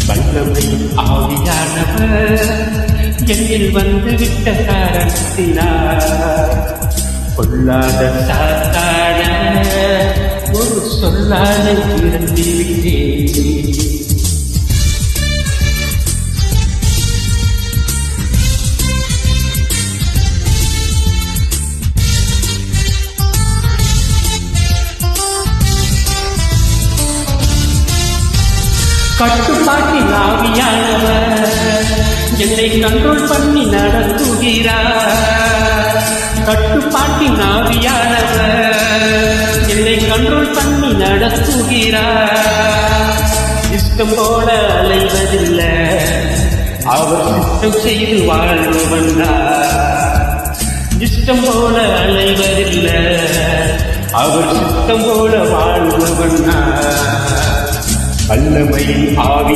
வல்லமை ஆவியானவர் என்னில் வந்து விட்ட காரணத்தினார் கொல்லாத சாத்தான ஒரு சொல்லாத இறந்திவிட்டேன். கட்டுப்பாட்டின் ஆவியானவர் என்னை கண்ட்ரோல் பண்ணி நடத்துகிறார். கட்டுப்பாட்டின் ஆவியானவர் என்னை கண்ட்ரோல் பண்ணி நடத்துகிறார். இஷ்டம் போல அலைவதில்லை, அவர் சித்தம் செய்து வாழ்வனார். இஷ்டம் போல அலைவதில்லை, அவர் சித்தம் போல வாழ்வனார். வல்லமையின் ஆவி